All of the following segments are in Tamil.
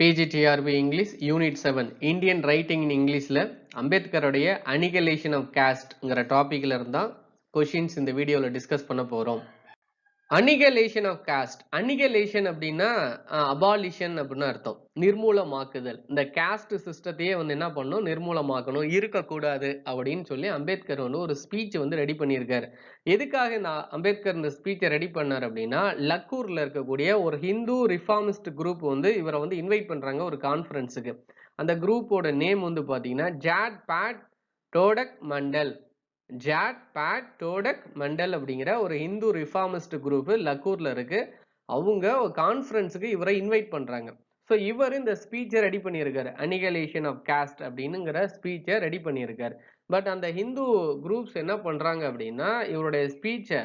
PGTRB English Unit 7 Indian Writing in Englishல அம்பேத்கருடைய Annihilation of Casteங்கிற டாபிக்ல இருந்தா கொஷின்ஸ் இந்த வீடியோல டிஸ்கஸ் பண்ண போறோம். Annihilation of caste. Annihilation அப்படின்னா அபாலிஷன் அப்படின்னு அர்த்தம், நிர்மூலமாக்குதல். இந்த caste சிஸ்டத்தையே வந்து என்ன பண்ணணும், நிர்மூலமாக்கணும், இருக்கக்கூடாது அப்படின்னு சொல்லி அம்பேத்கர் வந்து ஒரு ஸ்பீச் வந்து ரெடி பண்ணியிருக்காரு. எதுக்காக இந்த அம்பேத்கர் இந்த ஸ்பீச்சை ரெடி பண்ணார் அப்படின்னா, லக்கூர்ல இருக்கக்கூடிய ஒரு ஹிந்து ரிஃபார்மிஸ்ட் குரூப் வந்து இவரை வந்து இன்வைட் பண்றாங்க ஒரு கான்ஃபரன்ஸுக்கு. அந்த குரூப்போட நேம் வந்து பாத்தீங்கன்னா ஜாட் பேட் டோடக் மண்டல். ஜாட் பேட் டோடக் மண்டல் அப்படிங்கிற ஒரு ஹிந்து ரிஃபார்மிஸ்ட் குரூப் லக்கூர்ல இருக்கு. அவங்க ஒரு கான்ஃபரன்ஸுக்கு இவரை இன்வைட் பண்றாங்க. ஸோ இவர் இந்த ஸ்பீச்சை ரெடி பண்ணியிருக்காரு, அனிகலேஷன் ஆஃப் காஸ்ட் அப்படின்னுங்கிற ஸ்பீச்சை ரெடி பண்ணியிருக்காரு. பட் அந்த ஹிந்து குரூப்ஸ் என்ன பண்றாங்க அப்படின்னா, இவருடைய ஸ்பீச்சை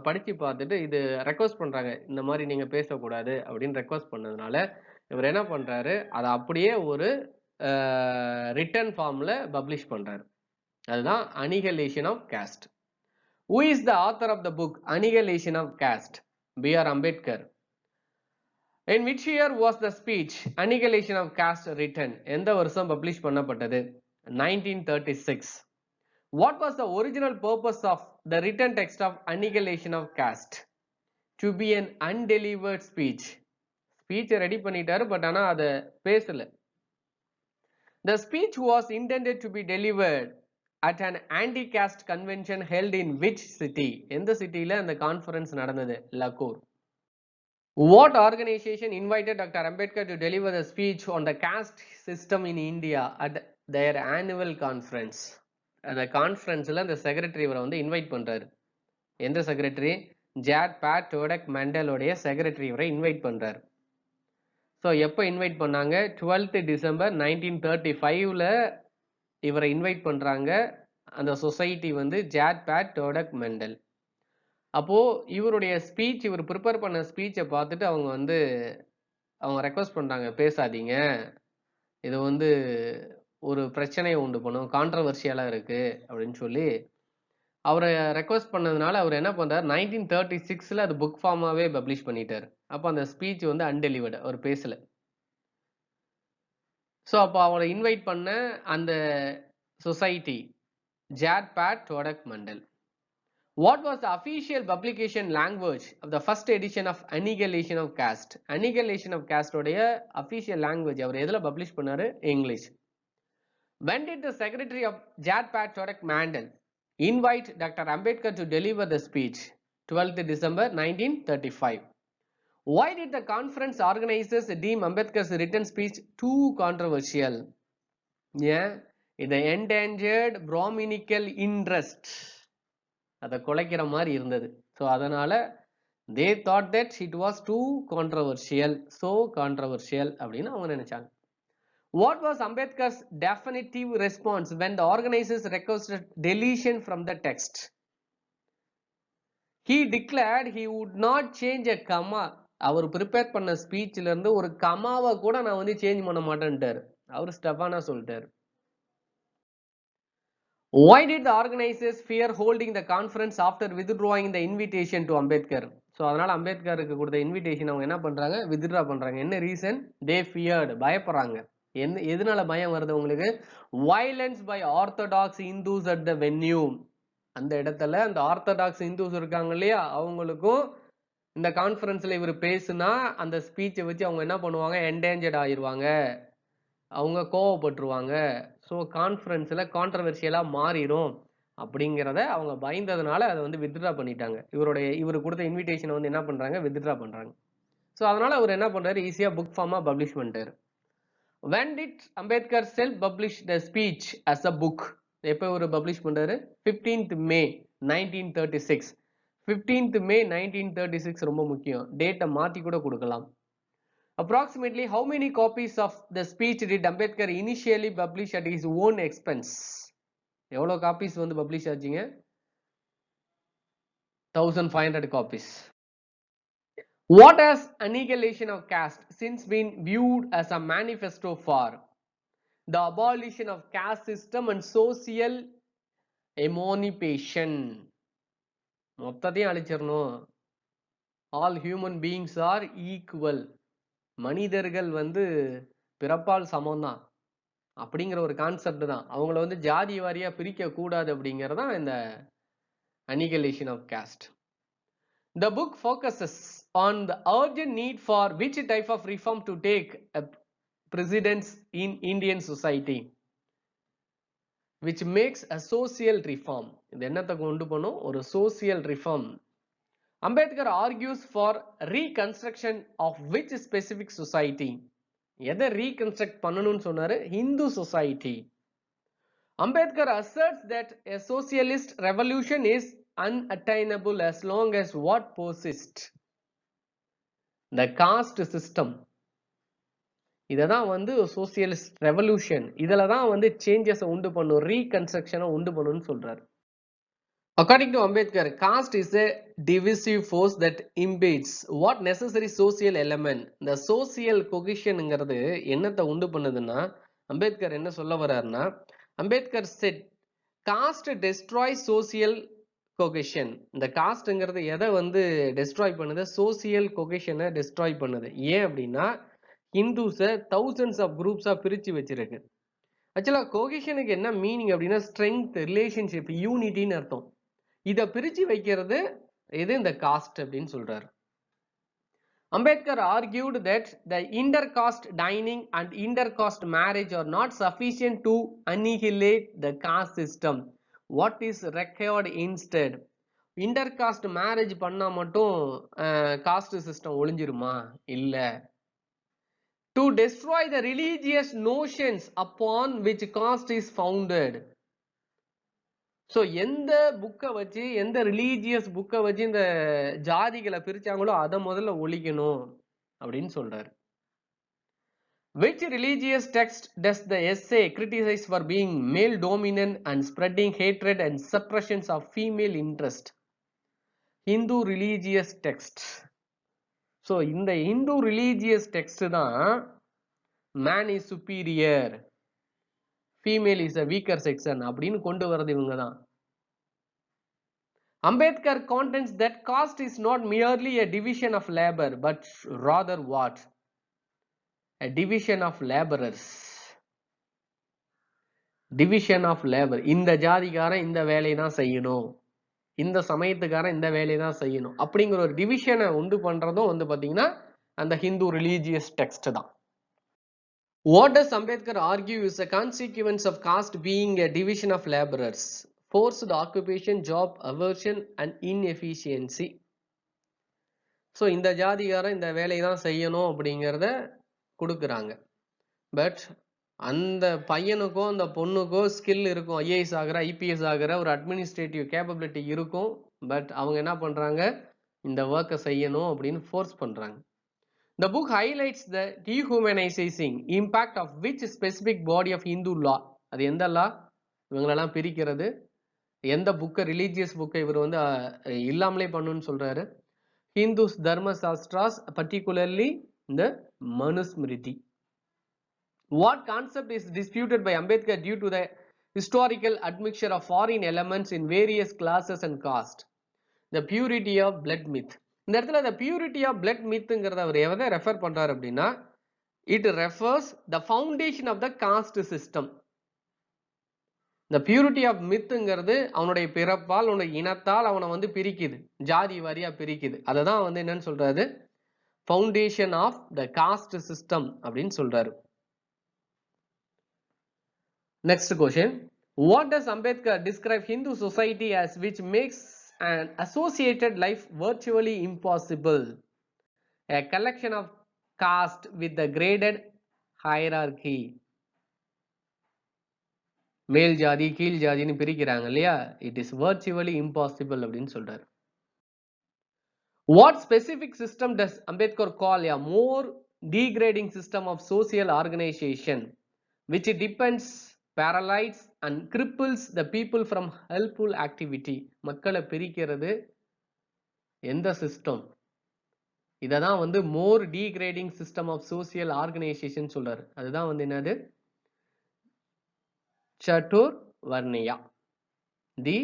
படிச்சு பார்த்துட்டு இது ரெக்வஸ்ட் பண்றாங்க, இந்த மாதிரி நீங்க பேசக்கூடாது அப்படின்னு ரெக்வஸ்ட் பண்ணதுனால இவர் என்ன பண்றாரு, அதை அப்படியே ஒரு ரிட்டன் ஃபார்ம்ல பப்ளிஷ் பண்றாரு. அதுதான் Annihilation of Caste. Who is the author of the book Annihilation of Caste? B.R. Ambedkar. In which year was the speech Annihilation of Caste written? எந்த வருஷம் பப்ளிஷ் பண்ணப்பட்டது? 1936. What was the original purpose of the written text of Annihilation of Caste? To be an undelivered speech. Speech ready பண்ணிட்டாரு, பட் ஆனா அதை பேசல. The speech was intended to be delivered at an anti-caste convention held in which city? எந்த சிட்டில அந்த கான்ஃபரன்ஸ் நடந்தது? Lakkur. What organization invited Dr. Ambedkar to deliver the speech on the caste system in India at their annual conference? அந்த கான்ஃபரன்ஸ்ல அந்த செக்ரட்டரி இவரை வந்து இன்வைட் பண்றாரு. எந்த செக்ரட்டரி? ஜாட் பேட் டோடக் மண்டலோடைய செக்ரட்டரி இவரை இன்வைட் பண்றாரு. ஸோ எப்போ இன்வைட் பண்ணாங்க? 12th December 1935ல இவரை இன்வைட் பண்றாங்க. அந்த சொசைட்டி வந்து ஜாட் பேட் டோடக் மெண்டல். அப்போ இவருடைய ஸ்பீச், இவர் ப்ரிப்பேர் பண்ண ஸ்பீச்சை பார்த்துட்டு அவங்க ரெக்வஸ்ட் பண்றாங்க, பேசாதீங்க, இது வந்து ஒரு பிரச்சனையை உண்டு பண்ணும், கான்ட்ரவர்ஷியலா இருக்கு அப்படின்னு சொல்லி அவரை ரெக்வஸ்ட் பண்ணதுனால அவர் என்ன பண்றாரு, 1936ல அது புக் ஃபார்மாவே பப்ளிஷ் பண்ணிட்டாரு. அப்போ அந்த ஸ்பீச் வந்து அன்டெலிவர்டு, அவர் பேசல. ஸோ அப்போ அவரை இன்வைட் பண்ண அந்த சொசைட்டி ஜாட் பேட் டோடக் மண்டல். What was the official publication language of the first edition of Annihilation of Caste? Annihilation of Caste உடைய official language அவர் எதுல பப்ளிஷ் பண்ணாரு? English. When did the secretary of Jat Pat Todak Mandal invite Dr. Ambedkar to deliver the speech? 12th December 1935. Why did the conference organizers deem Ambedkar's written speech too controversial? Yeah, the endangered Brahminical interest. அதை குலைக்கிற மாதிரி இருந்தது. ஸோ அதனால they thought that it was too controversial, so controversial அப்படின்னு அவங்க நினைச்சாங்க. What was Ambedkar's definitive response when the organizers requested deletion from the text? He declared he would not change a comma. அவர் ப்ரிப்பேர் பண்ண ஸ்பீச்ல இருந்து ஒரு கமாவை கூட நான் வந்து சேஞ்ச் பண்ண மாட்டேன்ட்டாரு. அவர் ஸ்டெஃபானா சொல்லிட்டாரு. Why did the organizers fear holding the conference after withdrawing the invitation to Ambedkar? So அதனால அம்பேத்கருக்கு கொடுத்த இன்விடேஷன் அவங்க என்ன பண்றாங்க, வித்ட்ரா பண்றாங்க. என்ன ரீசன்? தே ஃபியர்டு, பயப்படுறாங்க. எதனால பயம் வருது உங்களுக்கு? Violence by orthodox Hindus at the venue. அந்த இடத்துல அந்த ஆர்த்தடாக்ஸ் இந்துஸ் இருக்காங்க இல்லையா, அவங்களுக்கும் இந்த கான்ஃபரன்ஸ்ல இவர் பேசுனா அந்த ஸ்பீச்சை வச்சு அவங்க என்ன பண்ணுவாங்க, என்டேஞ்சர்ட் ஆயிருவாங்க, அவங்க கோவப்பட்டுருவாங்க. ஸோ கான்ஃபரன்ஸில் கான்ட்ரவர்ஷியலாக மாறிடும் அப்படிங்கிறத அவங்க பயந்ததுனால அதை வந்து வித்ட்ரா பண்ணிட்டாங்க. இவர் கொடுத்த இன்விடேஷனை வந்து என்ன பண்ணுறாங்க, வித்ட்ரா பண்ணுறாங்க. ஸோ அதனால அவர் என்ன பண்ணுறாரு, ஈஸியாக புக் ஃபார்மாக பப்ளிஷ் பண்ணிட்டாரு. When did Ambedkar self publish the speech as a book? எப்போ இவர் பப்ளிஷ் பண்ணுறாரு? 15th May 1936. 15th May 1936 ரொம்ப முக்கியம், டேட்டை மாற்றி கூட கொடுக்கலாம். Approximately how many copies of the speech did Ambedkar initially publish at his own expense? எவ்வளோ காப்பீஸ் வந்து பப்ளிஷ் ஆச்சுங்க? 1500 copies. What has Annihilation of Caste since been viewed as a manifesto for the abolition of caste system and social emancipation? மொத்தத்தையும் அழிச்சிடணும். All human beings are equal. மனிதர்கள் வந்து பிறப்பால் சமம் தான் அப்படிங்கிற ஒரு கான்செப்ட் தான். அவங்கள வந்து ஜாதி வாரியா பிரிக்க கூடாது அப்படிங்கிறது தான் இந்த annihilation of caste. The book focuses on the urgent need for which type of reform to take precedence in Indian society, which makes a social reform. இது என்னத்தை கொண்டு போனோம்? ஒரு social reform. Ambedkar argues for reconstruction of which specific society? எதை reconstruct பண்ணணும்னு சொன்னாரு? Hindu society. Ambedkar asserts that a socialist revolution is unattainable as long as what persists? The caste system. இததான் வந்து socialist revolution. இதில தான் வந்து changes உண்டு பண்ணும், reconstruction உண்டு பண்ணும்னு சொல்றாரு. According to Ambedkar, caste is a divisive force that impedes what necessary social element. The social cohesionங்கிறது என்னத்தை உண்டு பண்ணுதுன்னா, அம்பேத்கர் என்ன சொல்ல வர்றாருன்னா, Ambedkar said caste destroys social cohesion. இந்த காஸ்ட்ங்கிறது எதை வந்து டெஸ்ட்ராய் பண்ணுது? சோசியல் கொகேஷனை டெஸ்ட்ராய் பண்ணுது. ஏன் அப்படின்னா ஹிந்துஸை thousands ஆஃப் குரூப்ஸா பிரிச்சு வச்சிருக்கு. ஆக்சுவலா கோகேஷனுக்கு என்ன மீனிங் அப்படின்னா ஸ்ட்ரென்த், ரிலேஷன்ஷிப், யூனிட்டின்னு அர்த்தம். இதை பிரிச்சு வைக்கிறது இது இந்த காஸ்ட் அப்படின்னு சொல்றாரு. Ambedkar argued that the inter-caste dining and inter-caste marriage are not sufficient to annihilate the caste system. What is required instead? Inter-caste marriage பண்ணா மட்டும் caste system ஒளிஞ்சிருமா? இல்ல. To destroy the religious notions upon which caste is founded. So எந்த புக்கை வச்சு, எந்த ரிலீஜியஸ் புக்கை வச்சு இந்த ஜாதிகளை பிரிச்சாங்களோ அதை முதல்ல ஒழிக்கணும் அப்படின்னு சொல்றாரு. Which religious text does the essay criticize for being male dominant and spreading hatred and suppressions of female interest? Hindu religious text. So இந்த Hindu religious text தான் man is superior, female is a weaker section அப்படின்னு கொண்டு வரது இவங்க தான். Ambedkar contends that caste is not merely a division of labor but rather what? A division of laborers. Division of labor. இந்த ஜாதிகாரன் இந்த வேலையை தான் செய்யணும், இந்த சமயத்துக்காரன் இந்த வேலையை தான் செய்யணும் அப்படிங்கிற ஒரு டிவிஷனை உண்டு பண்றதும் வந்து பாத்தீங்கன்னா அந்த ஹிந்து ரிலீஜியஸ் டெக்ஸ்ட் தான். What does Ambedkar argue is a consequence of caste being a division of laborers? Forced occupation, job aversion and inefficiency. So இந்த ஜாதிகாரன் இந்த வேலையை தான் செய்யணும் அப்படிங்கிறத கொடுக்குறாங்க. பட் அந்த பையனுக்கோ அந்த பொண்ணுக்கோ ஸ்கில் இருக்கும், ஐஏஎஸ் ஆகிற ஐபிஎஸ் ஆகிற ஒரு அட்மினிஸ்ட்ரேட்டிவ் கேப்பபிலிட்டி இருக்கும். பட் அவங்க என்ன பண்றாங்க? இந்த ஒர்க்கை செய்யணும் அப்படின்னு ஃபோர்ஸ் பண்றாங்க. The book highlights the dehumanizing impact of which specific body of Hindu law. அது எந்த லா? இவங்களெல்லாம் பிரிக்கிறது. எந்த புக்கை, ரிலீஜியஸ் புக்கை இவர் வந்து இல்லாமலே பண்ணுன்னு சொல்றாரு? Hindus Dharma Shastras, particularly the Manusmriti. What concept is disputed by Ambedkar due to the historical admixture of foreign elements in various classes and caste? The purity of blood myth. இந்த இடத்துல the purity of blood mythங்கிறத அவர் எதை ரெஃபர் பண்றாரு அப்படின்னா, it refers the foundation of the caste system. The purity of mythங்கிறது அவனுடைய பிறப்பால், அவனுடைய இனத்தால் அவனை வந்து பிரிக்குது, ஜாதி வாரியா பிரிக்குது. அதை தான் வந்து என்னன்னு சொல்றாரு? Foundation of the caste system அப்படின்னு சொல்றாரு. Next question. What does Ambedkar describe Hindu society as which makes an associated life virtually impossible? A collection of caste with the graded hierarchy. மேல் ஜாதி கீழ் ஜாதின்னு பிரிக்கிறாங்க இல்லையா? இட் இஸ் virtually impossible அப்படின்னு சொல்றாரு. What specific system does Ambedkar call a more degrading system of social organization which depends, paralyzes and cripples the people from helpful activity? மக்களை பிரிக்கிறது எந்த சிஸ்டம்? இததான் வந்து more degrading system of social organization சொல்றாரு. அதுதான் வந்து என்னது? Chaturvarniya. The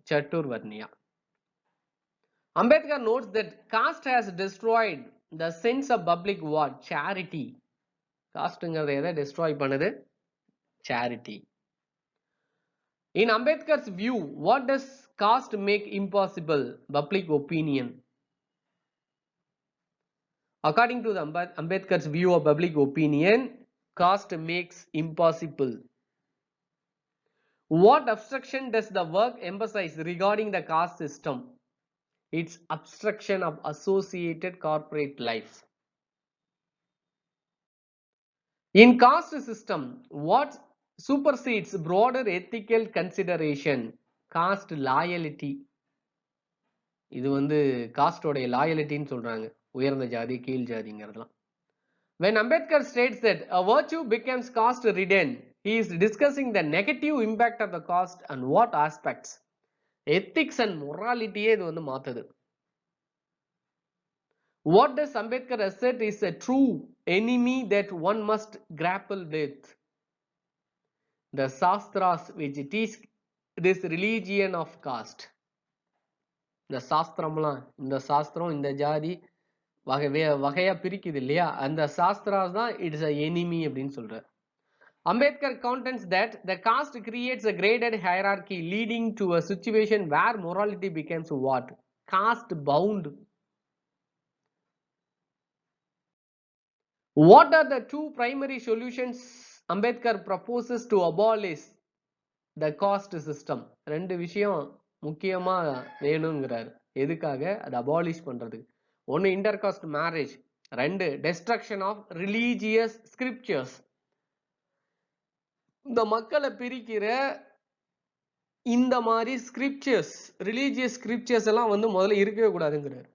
Chaturvarniya. Ambedkar notes that caste has destroyed the sense of public what? Charity. காஸ்ட்ங்கிறத எதை டெஸ்ட்ராய் பண்ணுது? charity. In Ambedkar's view, what does caste make impossible? Public opinion. According to the Ambedkar's view of public opinion, caste makes impossible. What obstruction does the work emphasize regarding the caste system? Its obstruction of associated corporate life. In caste system, what supersedes broader ethical consideration? Caste loyalty. இது வந்து காஸ்டோடைய லாயலிட்டின்னு சொல்றாங்க, உயர்ந்த ஜாதி கீழ் ஜாதிங்கிறதுலாம். When Ambedkar states that a virtue becomes caste ridden, he is discussing the negative impact of the caste and what aspects. Ethics and morality இது வந்து மாத்துது. What does Ambedkar assert is a true enemy that one must grapple with? The Shastras which teach this religion of caste. இந்த சாஸ்திரம்லாம், இந்த சாஸ்திரம் இந்த ஜாதி வகையா பிரிக்குது இல்லையா, அந்த சாஸ்திராஸ் தான் இட்ஸ் அ எனிமி அப்படின்னு சொல்றார். Ambedkar contends that the caste creates a graded hierarchy leading to a situation where morality becomes what? Caste bound. What are the two primary solutions Ambedkar proposes to abolish the caste system? ரெண்டு விஷயம் முக்கியமா வேணுங்கிறார். எதுக்காக? அதை அபாலிஷ் பண்றதுக்கு. ஒன்னு இன்டர்காஸ்ட் மேரேஜ், ரெண்டு டெஸ்ட்ரக்ஷன் ஆஃப் ரிலீஜியஸ் ஸ்கிரிப்சர்ஸ். இந்த மக்களை பிரிக்கிற இந்த மாதிரி ஸ்கிரிப்சர்ஸ், ரிலீஜியஸ் ஸ்கிரிப்சர்ஸ் எல்லாம் வந்து முதல்ல இருக்கவே கூடாதுங்கிறார்.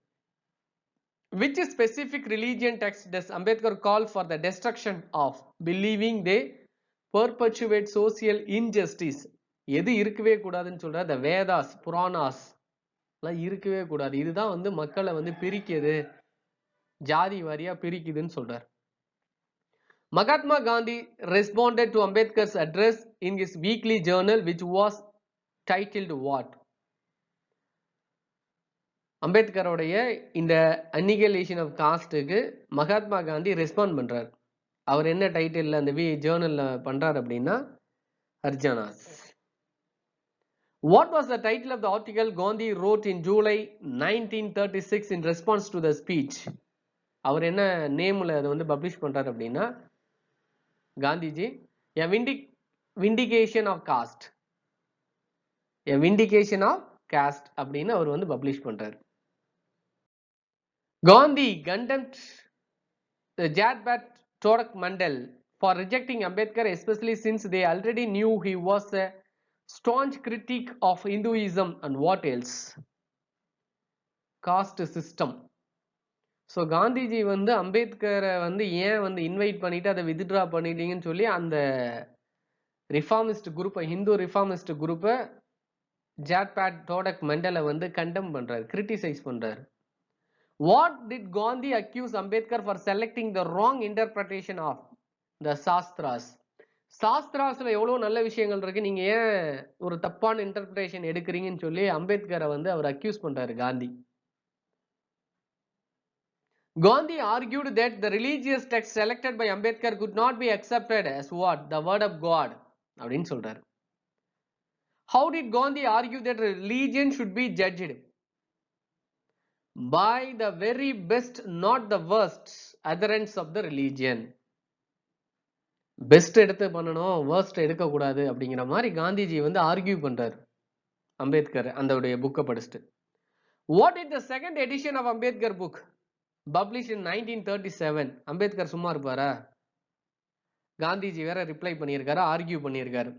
Which specific religion text does Ambedkar call for the destruction of, believing they perpetuate social injustice? எது இருக்கவே கூடாதுன்னு சொல்ற? the Vedas, Puranas எல்லாம் இருக்கவே கூடாது. இதுதான் வந்து மக்களை வந்து பிரிக்குது, ஜாதி வாரியா பிரிக்குதுன்னு சொல்றார். Mahatma Gandhi responded to Ambedkar's address in his weekly journal which was titled what? அம்பேத்கரோடைய இந்த அன்னிகலேஷன் ஆஃப் காஸ்டுக்கு மகாத்மா காந்தி ரெஸ்பாண்ட் பண்றார். அவர் என்ன டைட்டில் அந்த ஜேர்னல்ல பண்றார் அப்படின்னா, ஹர்ஜனாஸ். What was the title of the article Gandhi wrote in July 1936 in response to the speech? அவர் என்ன நேம்ல அதை வந்து பப்ளிஷ் பண்றார் அப்படின்னா, Gandhiji a vindication of caste, a vindication of caste அப்படின்னு அவர் வந்து பப்ளிஷ் பண்றார். Gandhi condemned Jatbat Torak Mandal for rejecting Ambedkar, especially since they already knew he was a staunch critic of Hinduism and what else? Caste system. So Gandhiji வந்து அம்பேத்கரை வந்து ஏன் வந்து இன்வைட் பண்ணிட்டு அதை வித்ட்ரா பண்ணிட்டீங்கன்னு சொல்லி அந்த ரிஃபார்மிஸ்ட் குரூப்பை, ஹிந்து ரிஃபார்மிஸ்ட் குரூப்பை ஜாட்பேட் டோடக் மண்டலை வந்து கண்டெம் பண்றாரு, கிரிட்டிசைஸ் பண்றாரு. What did Gandhi accuse Ambedkar for selecting the wrong interpretation of the Shastras? சாஸ்திராஸ்ல எவ்வளவு நல்ல விஷயங்கள் இருக்கு, நீங்க ஏன் ஒரு தப்பான இன்டர்பிரேஷன் எடுக்கிறீங்கன்னு சொல்லி அம்பேத்கரை வந்து அவர் அக்யூஸ் பண்றாரு Gandhi. Gandhi argued that the religious text selected by Ambedkar could not be accepted as what? The word of God அப்படின்னு சொல்றாரு. How did Gandhi argue that religion should be judged? By the very best, not the worst adherents of the religion. Best எடுத்து பண்ணணும், worst எடுக்க கூடாது அப்படிங்கிற மாதிரி காந்திஜி வந்து ஆர்கியூ பண்றாரு அம்பேத்கர் அந்த புக்கை படிச்சுட்டு. What is the second edition of Ambedkar book published in 1937? Ambedkar சும்மா இருப்பாரா? காந்திஜி வேற ரிப்ளை பண்ணியிருக்காரு, ஆர்கியூ பண்ணியிருக்காரு.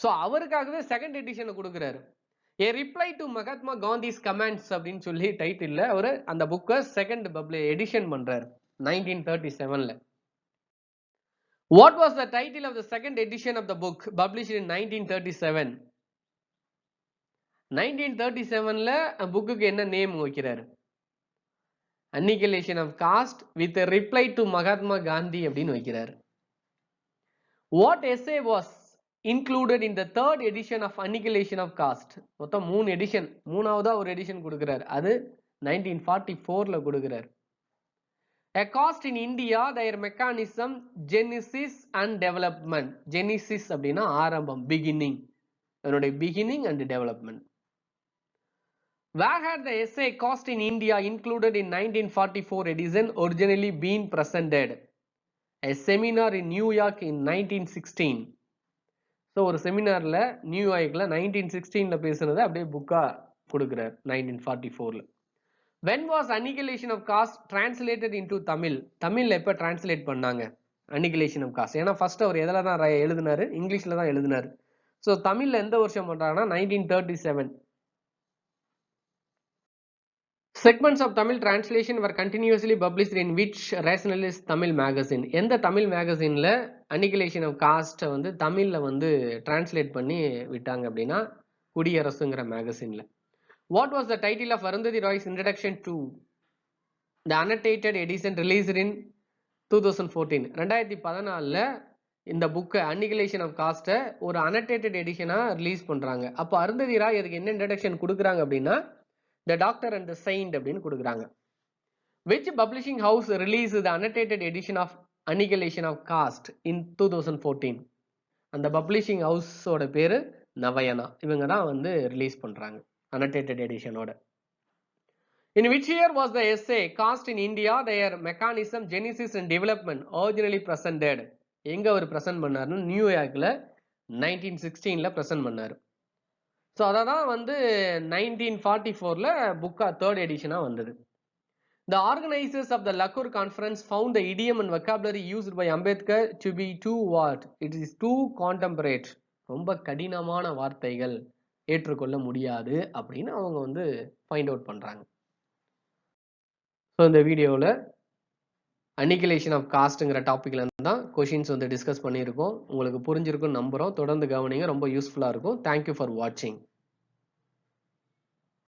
ஸோ அவருக்காகவே செகண்ட் எடிஷனை கொடுக்குறாரு. A reply to Mahatma Gandhi's comments அப்படின்னு சொல்லி டைட்டில் அவர் அந்த புக்கை செகண்ட் எடிஷன் பண்றாரு 1937ல. What was the title of the second edition of the book published in 1937? 1937ல புக்குக்கு என்ன நேம் வைக்கிறாரு? Annihilation of Caste with a reply to Mahatma Gandhi அப்படின்னு வைக்கிறாரு. What essay was included in the third edition of Annihilation of Caste? மொத்தம் 3 எடிஷன், மூணாவதா ஒரு எடிஷன் கொடுக்கிறார், அது 1944ல கொடுக்கிறார். A caste in India, their mechanism, genesis and development. Genesis அப்படின்னா ஆரம்பம், beginning. அதனுடைய beginning and development. Where had the essay caste in India included in 1944 edition originally been presented? A seminar in New York in 1916. So ஒரு செமினார்ல நியூயார்க்ல 1916ல பேசுனதை அப்படியே புக்கா கொடுக்கிறார் 1944ல. When was annihilation of caste translated into Tamil? தமிழ்ல எப்ப translate பண்ணாங்க annihilation of caste? ஏன்னா ஃபர்ஸ்ட் அவர் எதுல தான் எழுதினாரு, இங்கிலீஷ்ல தான் எழுதினாரு. ஸோ தமிழ்ல எந்த வருஷம் பண்றாங்கன்னா 1937. Segments of Tamil translation were continuously published in which rationalist Tamil magazine? எந்த தமிழ் மேகசின்ல annihilation of caste வந்து தமிழ்ல வந்து translate பண்ணி விட்டாங்க அப்படின்னா குடியரசுங்கிற மேகசின்ல. What was the title of Arundhati Roy's introduction to the annotated edition released in 2014? 2014ல இந்த புக்கை annihilation of caste ஒரு annotated edition-ஆ ரிலீஸ் பண்றாங்க. அப்போ அருந்ததி ராய் அதுக்கு என்ன இன்ட்ரடக்ஷன் கொடுக்குறாங்க அப்படின்னா The Doctor and the Saint அப்படின்னு கொடுக்குறாங்க. Which publishing house released the annotated edition of annihilation of caste in 2014? அந்த பப்ளிஷிங் ஹவுஸோட பேரு நவயனா. இவங்க தான் வந்து ரிலீஸ் பண்றாங்க annotated edition-ஓட. In which year was the essay caste in India, their mechanism, genesis and development originally presented? எங்க அவர் பிரசன்ட் பண்ணாருன்னு நியூயார்க்ல 1916ல பிரசன்ட் பண்ணாரு. ஸோ அதான் வந்து 1944ல புக்கா தேர்ட் எடிஷனா வந்தது. The organizers of the Lakur conference found the idiom and vocabulary used by Ambedkar to be too what? It is too contemporary. ரொம்ப கடினமான வார்த்தைகள், ஏற்றுக்கொள்ள முடியாது அப்படின்னு அவங்க வந்து ஃபைண்ட் அவுட் பண்றாங்க. ஸோ இந்த வீடியோவில் annihilation of casteங்கிற டாபிக்ல இருந்து தான் கொஷின்ஸ் வந்து டிஸ்கஸ் பண்ணியிருக்கோம். உங்களுக்கு புரிஞ்சிருக்கும்னு நம்புறோம். தொடர்ந்து கவனிங்க, ரொம்ப யூஸ்ஃபுல்லா இருக்கும். தேங்க்யூ ஃபார் வாட்சிங்.